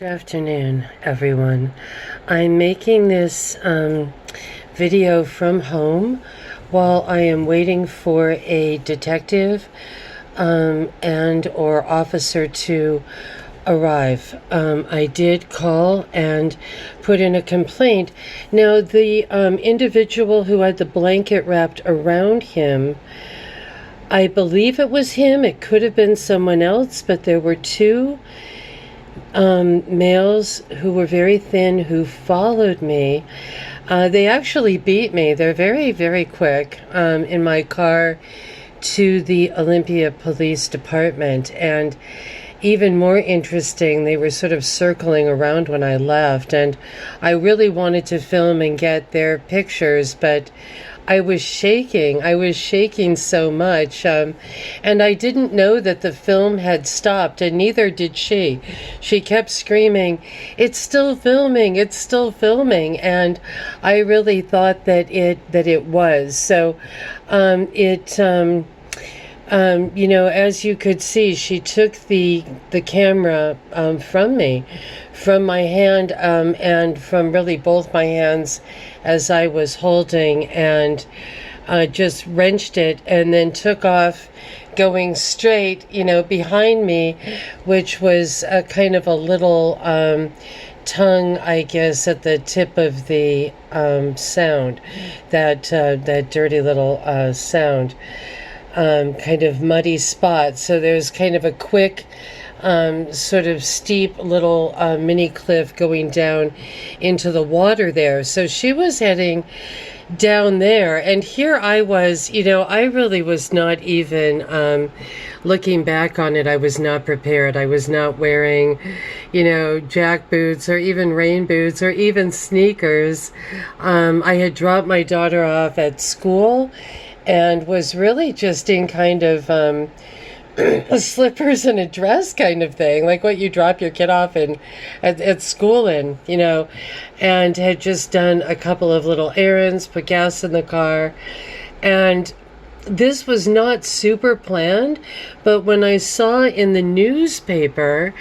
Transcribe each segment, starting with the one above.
Good afternoon, everyone. I'm making this video from home while I am waiting for a detective and or officer to arrive. I did call and put in a complaint. Now, the individual who had the blanket wrapped around him, I believe it was him. It could have been someone else, but there were two males who were very thin who followed me. They actually beat me. They're very, very quick in my car to the Olympia Police Department. And even more interesting, they were sort of circling around when I left. And I really wanted to film and get their pictures, but I was shaking. I was shaking so much. And I didn't know that the film had stopped, and neither did she. She kept screaming, "It's still filming, it's still filming." And I really thought that it was. So as you could see, she took the camera from me, from my hand, and from really both my hands as I was holding, and just wrenched it and then took off going straight, behind me, which was a kind of a little tongue, I guess, at the tip of the sound, that dirty little sound. Kind of muddy spot. So there's kind of a quick, sort of steep little mini cliff going down into the water there. So she was heading down there, and here I was, I really was not even, looking back on it, I was not prepared. I was not wearing, jack boots or even rain boots or even sneakers. I had dropped my daughter off at school and was really just in kind of slippers and a dress kind of thing, like what you drop your kid off in at school in, and had just done a couple of little errands, put gas in the car. And this was not super planned, but when I saw in the newspaper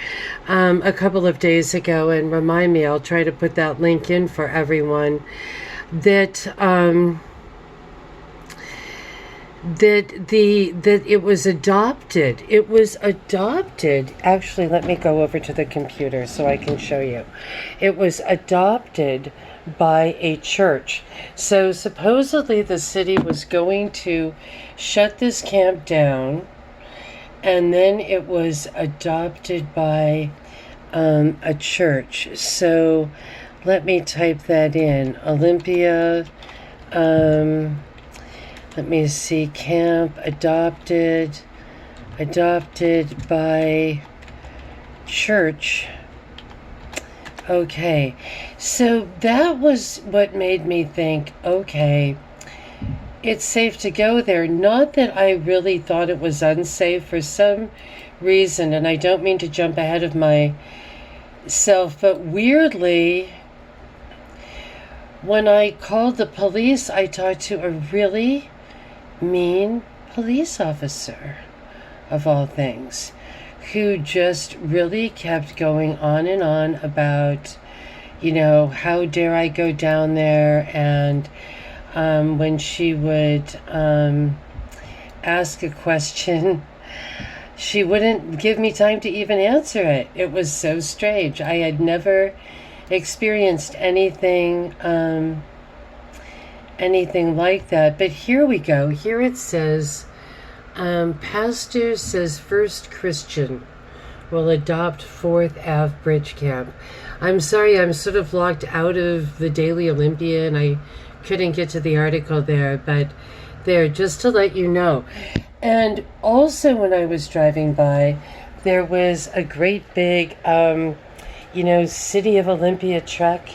a couple of days ago, and remind me, I'll try to put that link in for everyone, that that it was adopted. It was adopted. Actually, let me go over to the computer so I can show you. It was adopted by a church. So supposedly the city was going to shut this camp down, and then it was adopted by a church. So let me type that in. Olympia, let me see, camp adopted by church. Okay, so that was what made me think, okay, it's safe to go there. Not that I really thought it was unsafe for some reason, and I don't mean to jump ahead of myself, but weirdly, when I called the police, I talked to a really mean police officer, of all things, who just really kept going on and on about, how dare I go down there, and when she would ask a question, she wouldn't give me time to even answer it. It was so strange. I had never experienced anything like that. But here we go. Here it says, pastor says First Christian will adopt 4th Ave Bridge Camp. I'm sorry, I'm sort of locked out of the Daily Olympia, and I couldn't get to the article there, but there, just to let you know. And also, when I was driving by, there was a great big, City of Olympia truck,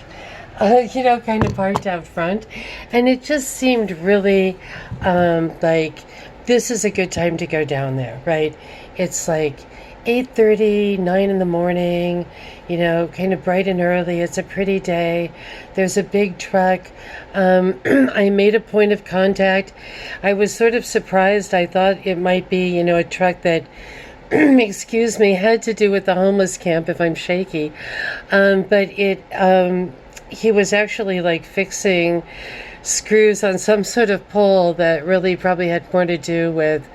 kind of parked out front. And it just seemed really like this is a good time to go down there, right? It's like 8:30, 9 in the morning, kind of bright and early. It's a pretty day. There's a big truck. I made a point of contact. I was sort of surprised. I thought it might be, a truck that excuse me, had to do with the homeless camp, if I'm shaky. But he was actually like fixing screws on some sort of pole that really probably had more to do with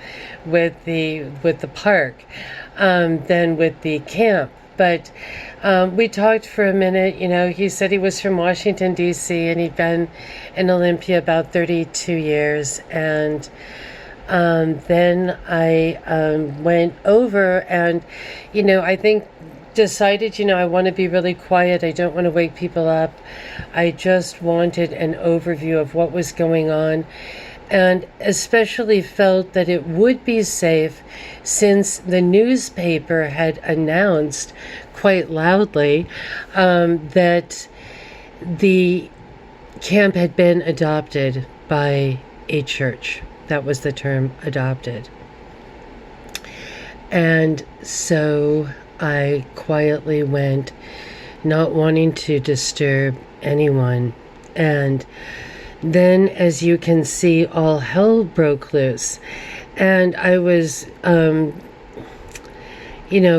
the park than with the camp. But we talked for a minute. He said he was from Washington, D.C., and he'd been in Olympia about 32 years. And then I went over and, I think decided, I want to be really quiet. I don't want to wake people up. I just wanted an overview of what was going on, and especially felt that it would be safe since the newspaper had announced quite loudly that the camp had been adopted by a church. That was the term, adopted. And so I quietly went, not wanting to disturb anyone. And then, as you can see, all hell broke loose. And I was,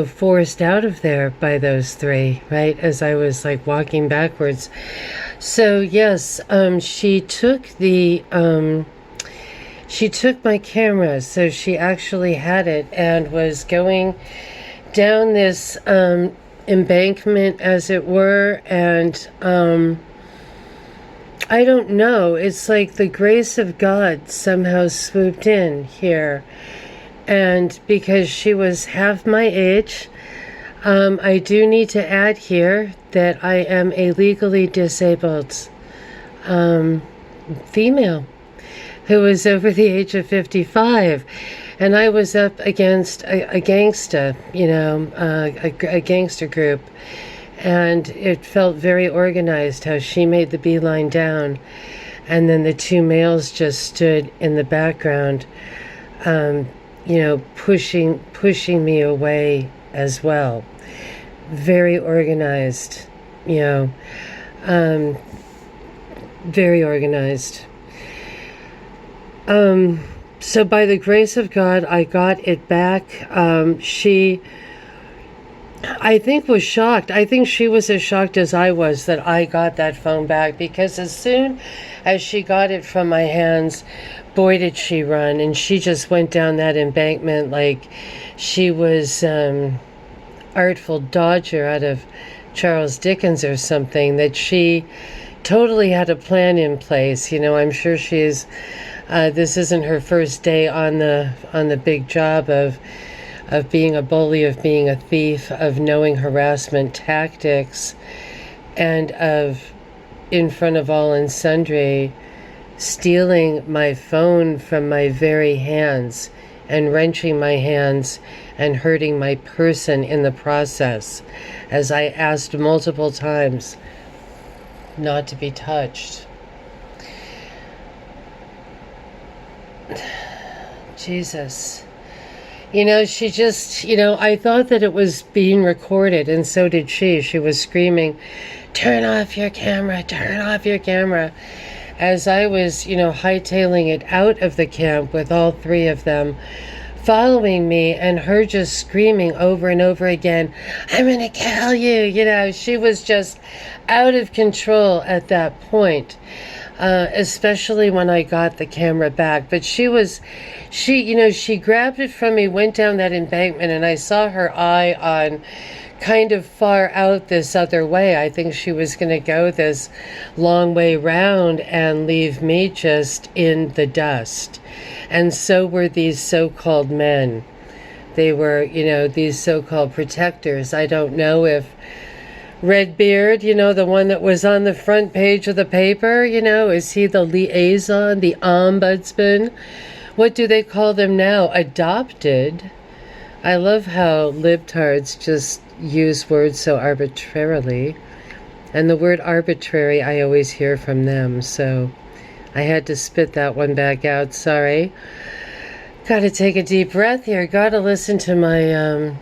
forced out of there by those three, right? As I was like walking backwards. So yes, she took my camera. So she actually had it and was going down this embankment, as it were, and I don't know, it's like the grace of God somehow swooped in here. And because she was half my age, I do need to add here that I am a legally disabled female who is over the age of 55. And I was up against a gangster, a gangster group. And it felt very organized how she made the beeline down. And then the two males just stood in the background, pushing me away as well. Very organized, very organized. So by the grace of God, I got it back. She, I think, was shocked. I think she was as shocked as I was that I got that phone back, because as soon as she got it from my hands, boy, did she run. And she just went down that embankment like she was Artful Dodger out of Charles Dickens or something, that she totally had a plan in place. I'm sure she's... this isn't her first day on the big job of being a bully, of being a thief, of knowing harassment tactics, and of, in front of all and sundry, stealing my phone from my very hands and wrenching my hands and hurting my person in the process, as I asked multiple times not to be touched. Jesus. She just, I thought that it was being recorded, and so did she. She was screaming, "Turn off your camera, turn off your camera," as I was, hightailing it out of the camp with all three of them following me, and her just screaming over and over again, "I'm gonna kill you." She was just out of control at that point. Especially when I got the camera back. But she grabbed it from me, went down that embankment, and I saw her eye on kind of far out this other way. I think she was going to go this long way round and leave me just in the dust. And so were these so-called men. They were, these so-called protectors. I don't know if Redbeard, the one that was on the front page of the paper, is he the liaison, the ombudsman? What do they call them now? Adopted? I love how libtards just use words so arbitrarily. And the word arbitrary I always hear from them, so I had to spit that one back out. Sorry. Gotta take a deep breath here. Gotta listen to my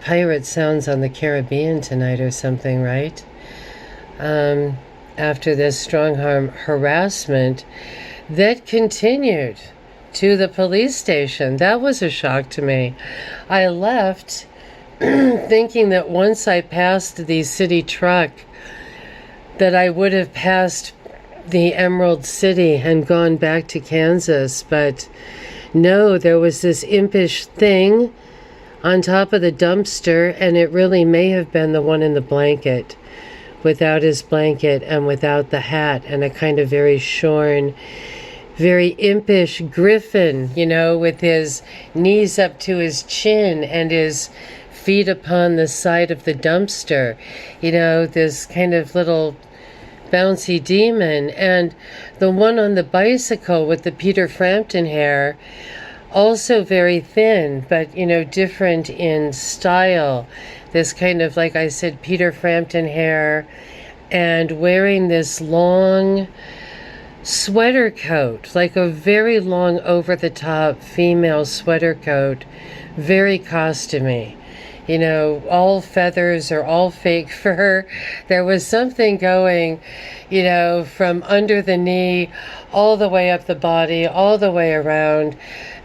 pirate sounds on the Caribbean tonight or something, right? After this strong arm harassment that continued to the police station. That was a shock to me. I left thinking that once I passed the city truck, that I would have passed the Emerald City and gone back to Kansas. But no, there was this impish thing on top of the dumpster, and it really may have been the one in the blanket, without his blanket and without the hat, and a kind of very shorn, very impish griffin, with his knees up to his chin and his feet upon the side of the dumpster. This kind of little bouncy demon. And the one on the bicycle with the Peter Frampton hair, also very thin, but, different in style. This kind of, like I said, Peter Frampton hair, and wearing this long sweater coat, like a very long over-the-top female sweater coat, very costumey. All feathers or all fake fur. There was something going, from under the knee all the way up the body, all the way around.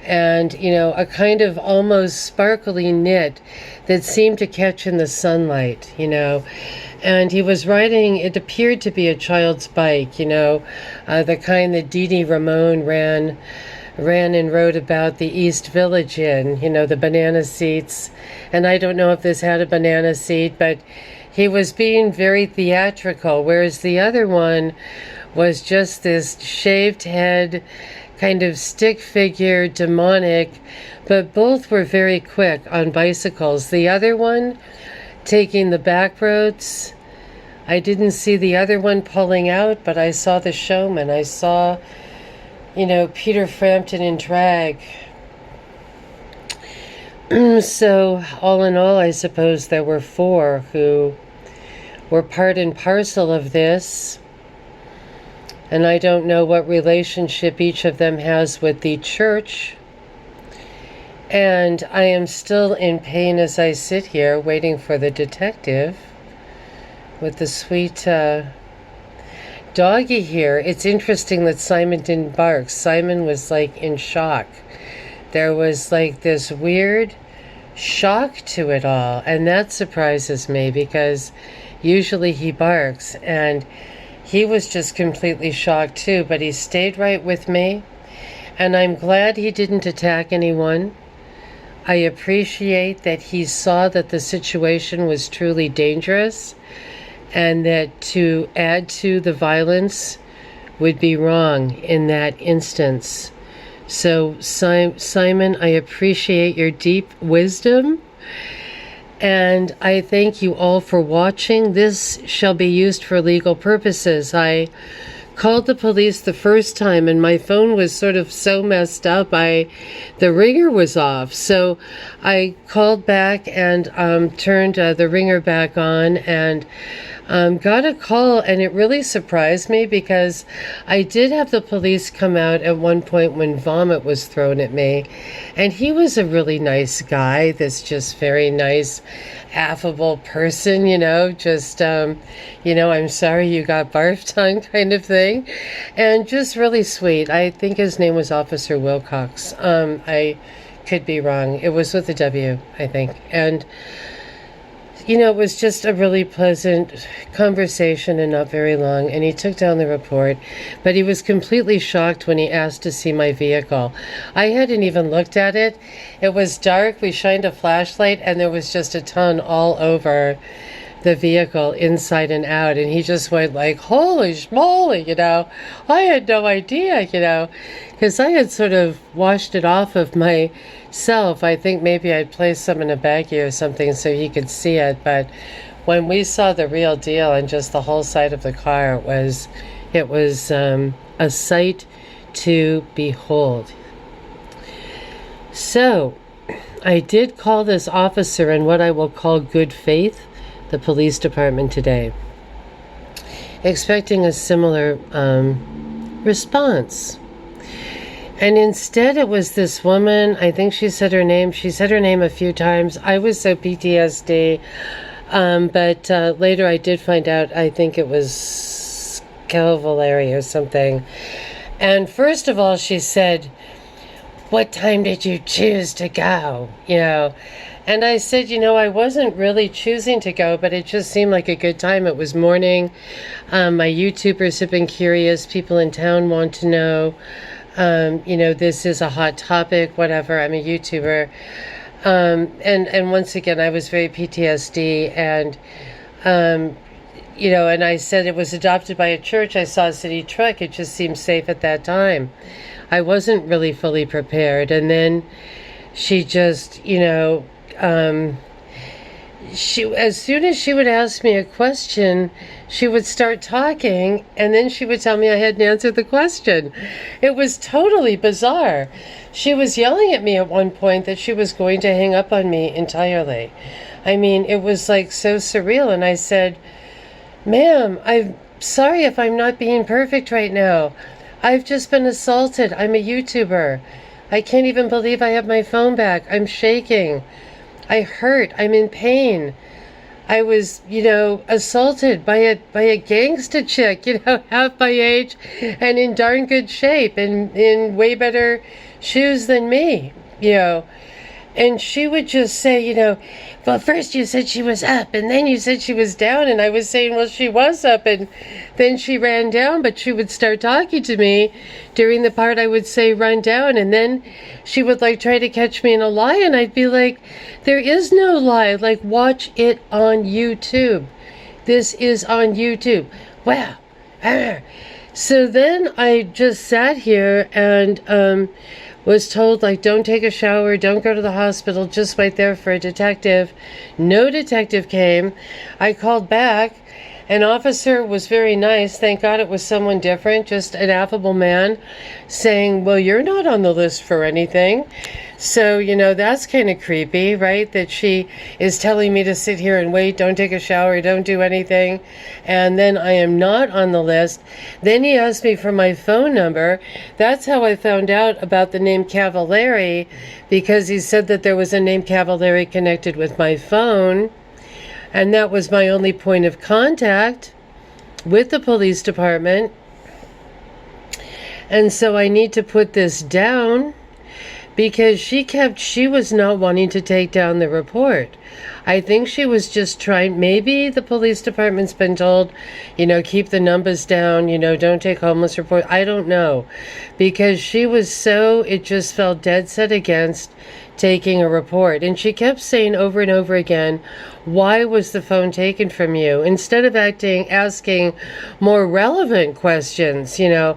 And, a kind of almost sparkly knit that seemed to catch in the sunlight, And he was riding, it appeared to be a child's bike, the kind that Dee Dee Ramone ran and wrote about the East Village in, the banana seats. And I don't know if this had a banana seat, but he was being very theatrical, whereas the other one was just this shaved head, kind of stick figure, demonic, but both were very quick on bicycles. The other one taking the back roads. I didn't see the other one pulling out, but I saw the showman. I saw, Peter Frampton in drag. So, all in all, I suppose there were 4 who were part and parcel of this. And I don't know what relationship each of them has with the church. And I am still in pain as I sit here waiting for the detective with the sweet doggy here. It's interesting that Simon didn't bark. Simon was like in shock. There was like this weird shock to it all. And that surprises me because usually he barks, and he was just completely shocked too, but he stayed right with me. And I'm glad he didn't attack anyone. I appreciate that he saw that the situation was truly dangerous, and that to add to the violence would be wrong in that instance. So, Simon, I appreciate your deep wisdom, and I thank you all for watching. This shall be used for legal purposes. I called the police the first time, and my phone was sort of so messed up, the ringer was off. So I called back and turned the ringer back on, and got a call, and it really surprised me because I did have the police come out at one point when vomit was thrown at me, and he was a really nice guy, this just very nice, affable person, just, I'm sorry you got barfed on kind of thing, and just really sweet. I think his name was Officer Wilcox. I could be wrong. It was with a W, I think. And it was just a really pleasant conversation and not very long, and he took down the report, but he was completely shocked when he asked to see my vehicle. I hadn't even looked at it. It was dark. We shined a flashlight, and there was just a ton all over the vehicle, inside and out, and he just went like, holy schmoly, I had no idea, because I had sort of washed it off of myself. I think maybe I'd placed some in a baggie or something so he could see it, but when we saw the real deal and just the whole side of the car, it was a sight to behold. So I did call this officer in what I will call good faith, the police department, today, expecting a similar response. And instead it was this woman, I think she said her name a few times. I was so PTSD, but later I did find out, I think it was Calvary or something. And first of all, she said, what time did you choose to go? And I said, I wasn't really choosing to go, but it just seemed like a good time. It was morning. My YouTubers have been curious. People in town want to know. This is a hot topic, whatever. I'm a YouTuber. And once again, I was very PTSD, and and I said it was adopted by a church. I saw a city truck. It just seemed safe at that time. I wasn't really fully prepared. And then she just, as soon as she would ask me a question, she would start talking, and then she would tell me I hadn't answered the question. It was totally bizarre. She was yelling at me at one point that she was going to hang up on me entirely. I mean, it was like so surreal. And I said, ma'am, I'm sorry if I'm not being perfect right now. I've just been assaulted. I'm a YouTuber. I can't even believe I have my phone back. I'm shaking. I hurt. I'm in pain. I was, assaulted by a gangsta chick, half my age and in darn good shape and in way better shoes than me, And she would just say, well, first you said she was up, and then you said she was down, and I was saying, well, she was up, and then she ran down, but she would start talking to me during the part I would say run down, and then she would try to catch me in a lie, and I'd be like, there is no lie, watch it on YouTube. This is on YouTube. Wow. So then I just sat here and was told, don't take a shower, don't go to the hospital, just wait there for a detective. No detective came. I called back. An officer was very nice. Thank God it was someone different, just an affable man, saying, well, you're not on the list for anything. So, that's kind of creepy, right? That she is telling me to sit here and wait, don't take a shower, don't do anything. And then I am not on the list. Then he asked me for my phone number. That's how I found out about the name Cavallari, because he said that there was a name Cavallari connected with my phone. And that was my only point of contact with the police department. And so I need to put this down, because she was not wanting to take down the report. I think she was just trying, maybe the police department's been told, keep the numbers down, don't take homeless report. I don't know. Because she was it just felt dead set against taking a report. And she kept saying over and over again, why was the phone taken from you? Instead of asking more relevant questions, how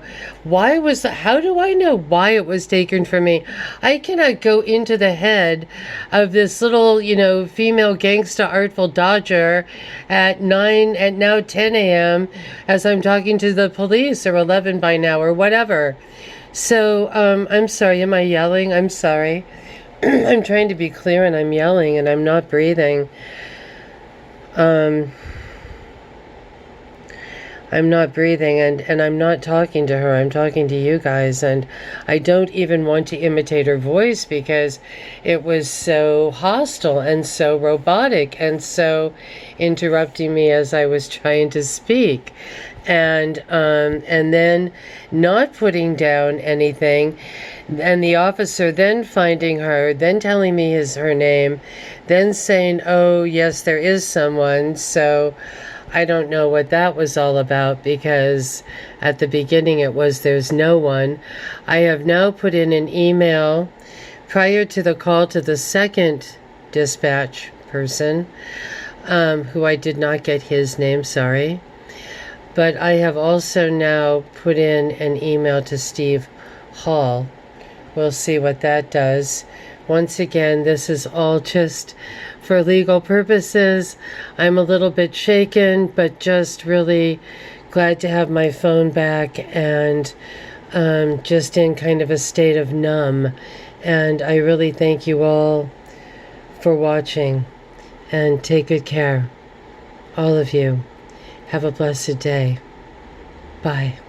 do I know why it was taken from me? I cannot go into the head of this little, female gangsta artful dodger at now 10 a.m. as I'm talking to the police, or 11 by now, or whatever. So, I'm sorry, am I yelling? I'm sorry. I'm trying to be clear and I'm yelling and I'm not breathing. I'm not breathing and I'm not talking to her. I'm talking to you guys, and I don't even want to imitate her voice because it was so hostile and so robotic and so interrupting me as I was trying to speak. And then not putting down anything, and the officer then finding her, then telling me her name, then saying, oh yes, there is someone. So I don't know what that was all about, because at the beginning it was there's no one. I have now put in an email prior to the call to the second dispatch person, who I did not get his name, sorry. But I have also now put in an email to Steve Hall. We'll see what that does. Once again, this is all just for legal purposes. I'm a little bit shaken, but just really glad to have my phone back, and just in kind of a state of numb. And I really thank you all for watching, and take good care. All of you. Have a blessed day. Bye.